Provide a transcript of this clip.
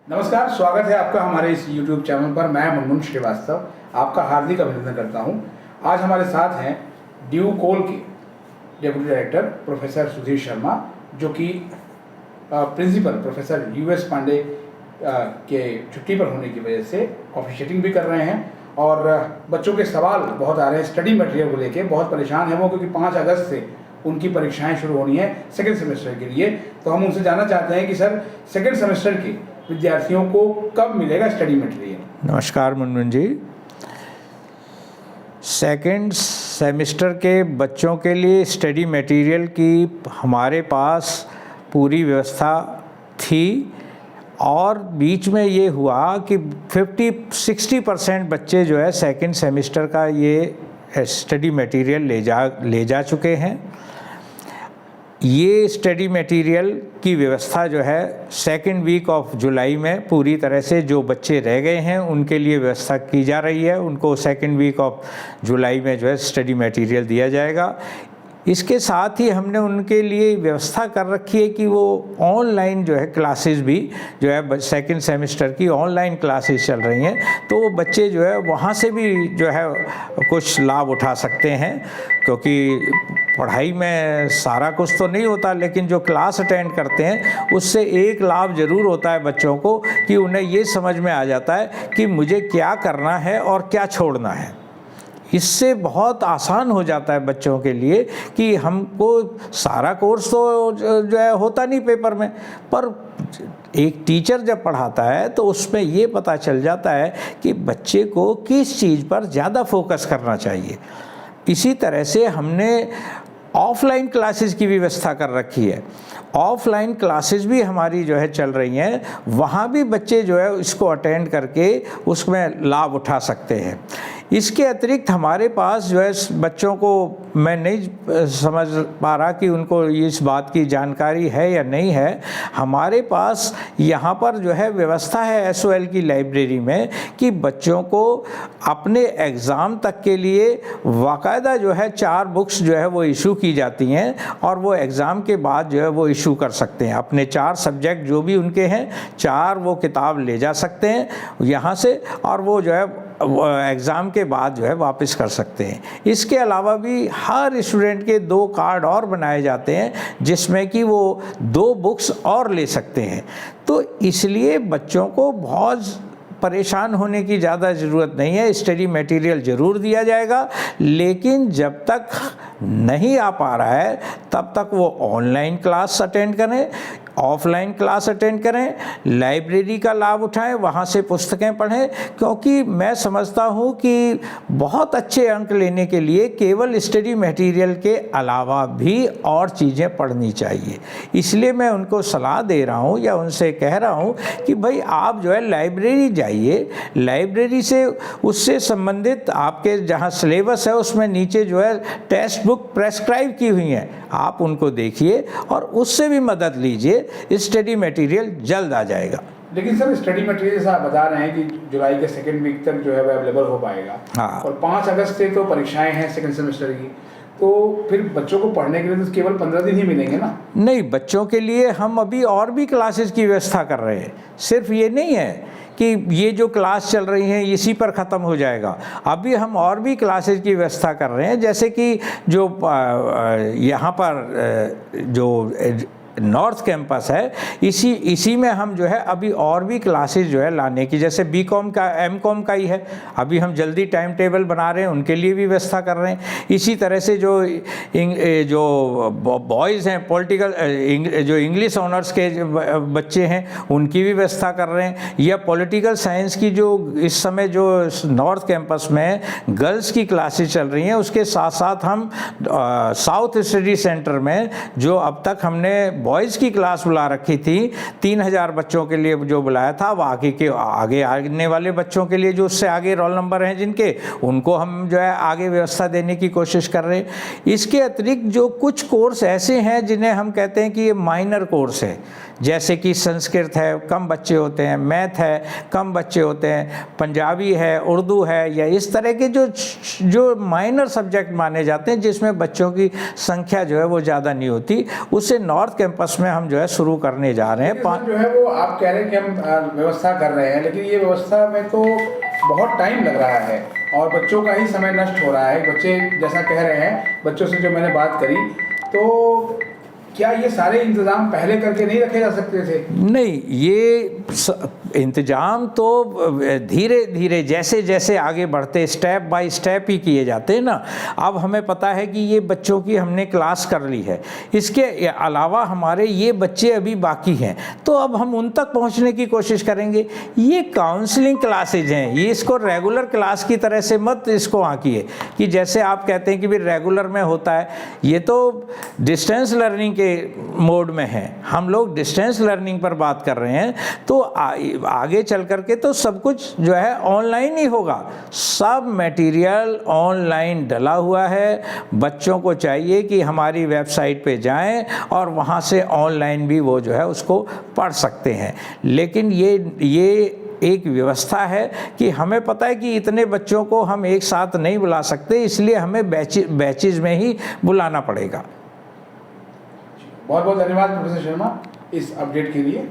नमस्कार, स्वागत है आपका हमारे इस YouTube चैनल पर। मैं मुनमुन श्रीवास्तव आपका हार्दिक अभिनंदन करता हूं। आज हमारे साथ हैं ड्यू कोल के deputy director professor Sudhir Sharma, जो कि प्रिंसिपल प्रोफेसर US पांडे के छुट्टी पर होने की वजह से ऑफिशिएटिंग भी कर रहे हैं। और बच्चों के सवाल बहुत आ रहे हैं स्टडी मटेरियल को लेके, बहुत परेशान है वो, क्योंकि 5 अगस्त से उनकी परीक्षाएं शुरू होनी है सेकेंड सेमेस्टर के लिए। तो हम उनसे जानना चाहते हैं कि सर, सेकेंड सेमेस्टर के विद्यार्थियों को कब मिलेगा स्टडी मटेरियल? नमस्कार मुनमुन जी। सेकेंड सेमेस्टर के बच्चों के लिए स्टडी मटेरियल की हमारे पास पूरी व्यवस्था थी, और बीच में ये हुआ कि 50-60% बच्चे जो है सेकेंड सेमेस्टर का ये स्टडी मटेरियल ले जा चुके हैं। ये स्टडी मटेरियल की व्यवस्था जो है सेकेंड वीक ऑफ जुलाई में पूरी तरह से जो बच्चे रह गए हैं उनके लिए व्यवस्था की जा रही है। उनको सेकेंड वीक ऑफ जुलाई में जो है स्टडी मटेरियल दिया जाएगा। इसके साथ ही हमने उनके लिए व्यवस्था कर रखी है कि वो ऑनलाइन जो है क्लासेस भी जो है सेकेंड सेमेस्टर की ऑनलाइन क्लासेस चल रही हैं, तो वो बच्चे जो है वहाँ से भी जो है कुछ लाभ उठा सकते हैं। क्योंकि पढ़ाई में सारा कुछ तो नहीं होता, लेकिन जो क्लास अटेंड करते हैं उससे एक लाभ ज़रूर होता है बच्चों को, कि उन्हें ये समझ में आ जाता है कि मुझे क्या करना है और क्या छोड़ना है। इससे बहुत आसान हो जाता है बच्चों के लिए कि हमको सारा कोर्स तो जो है होता नहीं पेपर में, पर एक टीचर जब पढ़ाता है तो उसमें ये पता चल जाता है कि बच्चे को किस चीज़ पर ज़्यादा फोकस करना चाहिए। इसी तरह से हमने ऑफलाइन क्लासेस की व्यवस्था कर रखी है। ऑफलाइन क्लासेस भी हमारी जो है चल रही हैं, वहाँ भी बच्चे जो है इसको अटेंड करके उसमें लाभ उठा सकते हैं। इसके अतिरिक्त हमारे पास जो है बच्चों को, मैं नहीं समझ पा रहा कि उनको इस बात की जानकारी है या नहीं है, हमारे पास यहाँ पर जो है व्यवस्था है SOL की लाइब्रेरी में कि बच्चों को अपने एग्ज़ाम तक के लिए बाकायदा जो है 4 बुक्स जो है वो इशू की जाती हैं, और वो एग्ज़ाम के बाद जो है वो इशू कर सकते हैं। अपने 4 सब्जेक्ट जो भी उनके हैं 4 वो किताब ले जा सकते हैं यहाँ से, और वो जो है एग्ज़ाम के बाद जो है वापस कर सकते हैं। इसके अलावा भी हर स्टूडेंट के 2 कार्ड और बनाए जाते हैं, जिसमें कि वो 2 बुक्स और ले सकते हैं। तो इसलिए बच्चों को बहुत परेशान होने की ज़्यादा ज़रूरत नहीं है। स्टडी मटेरियल ज़रूर दिया जाएगा, लेकिन जब तक नहीं आ पा रहा है तब तक वो ऑनलाइन क्लास अटेंड करें, ऑफलाइन क्लास अटेंड करें, लाइब्रेरी का लाभ उठाएं, वहाँ से पुस्तकें पढ़ें। क्योंकि मैं समझता हूँ कि बहुत अच्छे अंक लेने के लिए केवल स्टडी मटेरियल के अलावा भी और चीज़ें पढ़नी चाहिए। इसलिए मैं उनको सलाह दे रहा हूँ या उनसे कह रहा हूँ कि भाई आप जो है लाइब्रेरी जाइए, लाइब्रेरी से उससे संबंधित आपके जहाँ सिलेबस है उसमें नीचे जो है टेक्स्ट बुक प्रेस्क्राइब की हुई हैं, आप उनको देखिए और उससे भी मदद लीजिए। स्टडी मटेरियल जल्द आ जाएगा। लेकिन सर, स्टडी मटेरियल जैसा आप बता रहे हैं कि जुलाई के सेकेंड वीक तक जो है वो अवेलेबल हो पाएगा। हाँ। और 5 अगस्त से तो परीक्षाएं हैं सेकेंड सेमेस्टर की, तो फिर बच्चों को पढ़ने के लिए तो केवल 15 दिन ही मिलेंगे ना? नहीं, बच्चों के लिए हम अभी और भी क्लासेस की व्यवस्था कर रहे हैं। सिर्फ ये नहीं है कि ये जो क्लास चल रही हैं इसी पर ख़त्म हो जाएगा। अभी हम और भी क्लासेस की व्यवस्था कर रहे हैं, जैसे कि जो यहाँ पर जो नॉर्थ कैंपस है, इसी में हम जो है अभी और भी क्लासेस जो है लाने की, जैसे BCom का MCom का ही है, अभी हम जल्दी टाइम टेबल बना रहे हैं, उनके लिए भी व्यवस्था कर रहे हैं। इसी तरह से जो बॉयज़ हैं पॉलिटिकल जो इंग्लिश ऑनर्स के बच्चे हैं उनकी भी व्यवस्था कर रहे हैं, या पॉलिटिकल साइंस की जो इस समय जो नॉर्थ कैंपस में गर्ल्स की क्लासेस चल रही हैं, उसके साथ साथ हम साउथ स्टडी सेंटर में जो अब तक हमने बॉयज़ की क्लास बुला रखी थी, 3000 बच्चों के लिए जो बुलाया था, वो आगे आने वाले बच्चों के लिए जो उससे आगे रोल नंबर हैं जिनके, उनको हम जो है आगे व्यवस्था देने की कोशिश कर रहे हैं। इसके अतिरिक्त जो कुछ कोर्स ऐसे हैं जिन्हें हम कहते हैं कि ये माइनर कोर्स है, जैसे कि संस्कृत है कम बच्चे होते हैं, मैथ है कम बच्चे होते हैं, पंजाबी है, उर्दू है, या इस तरह के जो माइनर सब्जेक्ट माने जाते हैं जिसमें बच्चों की संख्या जो है वो ज़्यादा नहीं होती, उससे नॉर्थ कैंपस में हम जो है शुरू करने जा रहे हैं। जो है वो आप कह रहे हैं कि हम व्यवस्था कर रहे हैं, लेकिन ये व्यवस्था में तो बहुत टाइम लग रहा है और बच्चों का ही समय नष्ट हो रहा है। बच्चे जैसा कह रहे हैं, बच्चों से जो मैंने बात करी, तो क्या ये सारे इंतज़ाम पहले करके नहीं रखे जा सकते थे? नहीं, ये इंतज़ाम तो धीरे धीरे जैसे जैसे आगे बढ़ते स्टेप बाय स्टेप ही किए जाते हैं ना। अब हमें पता है कि ये बच्चों की हमने क्लास कर ली है, इसके अलावा हमारे ये बच्चे अभी बाकी हैं, तो अब हम उन तक पहुंचने की कोशिश करेंगे। ये काउंसलिंग क्लासेज हैं, ये इसको रेगुलर क्लास की तरह से मत इसको आंकिए कि जैसे आप कहते हैं कि भी रेगुलर में होता है। ये तो डिस्टेंस लर्निंग मोड में है, हम लोग डिस्टेंस लर्निंग पर बात कर रहे हैं, तो आगे चल करके तो सब कुछ जो है ऑनलाइन ही होगा। सब मटेरियल ऑनलाइन डला हुआ है। बच्चों को चाहिए कि हमारी वेबसाइट पे जाएं और वहां से ऑनलाइन भी वो जो है उसको पढ़ सकते हैं। लेकिन ये एक व्यवस्था है कि हमें पता है कि इतने बच्चों को हम एक साथ नहीं बुला सकते, इसलिए हमें बैचेज में ही बुलाना पड़ेगा। बहुत बहुत धन्यवाद प्रोफेसर शर्मा इस अपडेट के लिए।